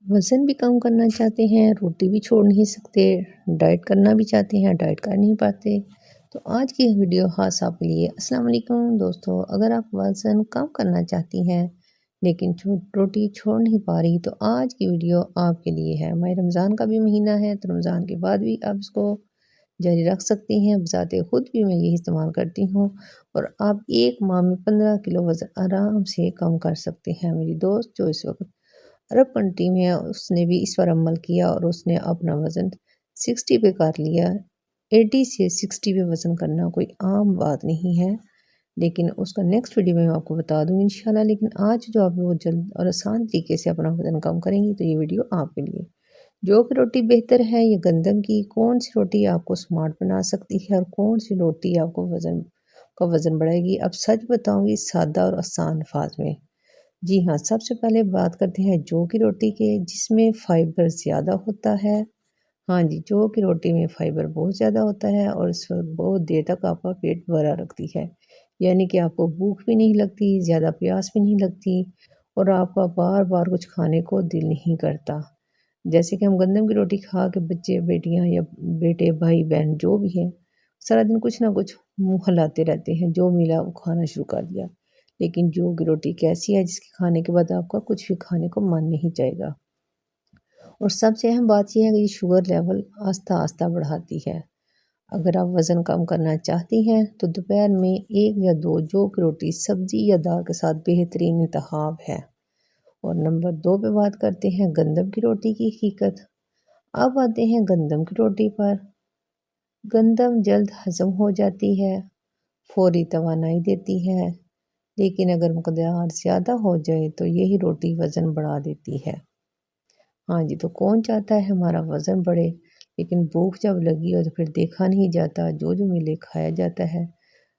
वज़न भी कम करना चाहते हैं, रोटी भी छोड़ नहीं सकते, डाइट करना भी चाहते हैं, डाइट कर नहीं पाते, तो आज की वीडियो ख़ास आपके लिए। अस्सलाम वालेकुम दोस्तों, अगर आप वज़न कम करना चाहती हैं लेकिन रोटी छोड़ नहीं पा रही, तो आज की वीडियो आपके लिए है। माह रमज़ान का भी महीना है, तो रमज़ान के बाद भी आप इसको जारी रख सकती हैं। बज़ाते ख़ुद भी मैं यही इस्तेमाल करती हूँ और आप एक माह में 15 किलो वज़न आराम से कम कर सकते हैं। मेरी दोस्त जो इस वक्त अरब कंट्री में है, उसने भी इस पर अमल किया और उसने अपना वज़न 60 पे कर लिया। 80 से 60 पे वज़न करना कोई आम बात नहीं है, लेकिन उसका नेक्स्ट वीडियो में आपको बता दूँगी इंशाल्लाह। लेकिन आज जो आप वो जल्द और आसान तरीके से अपना वज़न कम करेंगी, तो ये वीडियो आपके लिए। जो कि रोटी बेहतर है या गंदम की, कौन सी रोटी आपको स्मार्ट बना सकती है और कौन सी रोटी आपको वज़न बढ़ाएगी, अब सच बताऊँगी सादा और आसान अल्फाज में। जी हाँ, सबसे पहले बात करते हैं जौ की रोटी के, जिसमें फ़ाइबर ज़्यादा होता है। हाँ जी, जौ की रोटी में फ़ाइबर बहुत ज़्यादा होता है और इस बहुत देर तक आपका पेट भरा रखती है, यानी कि आपको भूख भी नहीं लगती, ज़्यादा प्यास भी नहीं लगती और आपका बार बार कुछ खाने को दिल नहीं करता। जैसे कि हम गंदम की रोटी खा के बच्चे बेटियां या बेटे भाई बहन जो भी हैं, सारा दिन कुछ ना कुछ मुंह हिलाते रहते हैं, जो मिला वो खाना शुरू कर दिया। लेकिन जौ की रोटी कैसी है जिसके खाने के बाद आपका कुछ भी खाने को मन नहीं चाहेगा। और सबसे अहम बात यह है कि ये शुगर लेवल आस्ता आस्ता बढ़ाती है। अगर आप वज़न कम करना चाहती हैं तो दोपहर में 1 या 2 जौ की रोटी सब्जी या दाल के साथ बेहतरीन इंतखाब है। और नंबर 2 पे बात करते हैं गंदम की रोटी की हकीकत। अब आते हैं गंदम की रोटी पर। गंदम जल्द हज़म हो जाती है, फौरी तवानाई देती है, लेकिन अगर मकदार ज़्यादा हो जाए तो यही रोटी वज़न बढ़ा देती है। हाँ जी, तो कौन चाहता है हमारा वज़न बढ़े, लेकिन भूख जब लगी हो तो फिर देखा नहीं जाता, जो मिले खाया जाता है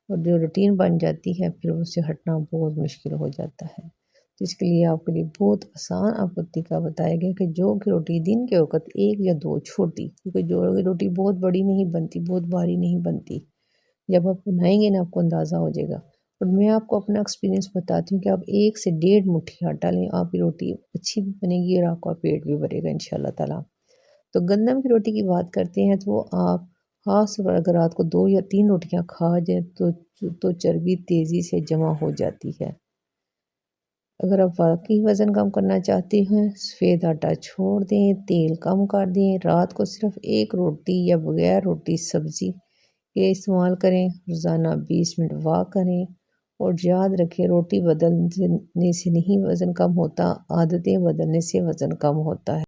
और जो रूटीन बन जाती है फिर उससे हटना बहुत मुश्किल हो जाता है। तो इसके लिए आपके लिए बहुत आसान आपको तरीका बताया गया कि जौ की रोटी दिन के वक़्त 1 या 2 छोटी, क्योंकि जौ की रोटी बहुत बड़ी नहीं बनती, बहुत भारी नहीं बनती। जब आप बनाएंगे ना आपको अंदाज़ा हो जाएगा। और मैं आपको अपना एक्सपीरियंस बताती हूँ कि आप 1 से 1.5 मुट्ठी आटा लें, आपकी रोटी अच्छी भी बनेगी और आपका पेट भी भरेगा इंशाल्लाह ताला। तो गंदम की रोटी की बात करते हैं तो आप ख़ास तौर पर अगर रात को 2 या 3 रोटियां खा जाए तो चर्बी तेज़ी से जमा हो जाती है। अगर आप वाकई वज़न कम करना चाहते हैं, सफ़ेद आटा छोड़ दें, तेल कम कर दें, रात को सिर्फ 1 रोटी या बगैर रोटी सब्ज़ी के इस्तेमाल करें, रोज़ाना 20 मिनट वॉक करें और याद रखें रोटी बदलने से नहीं वज़न कम होता, आदतें बदलने से वज़न कम होता है।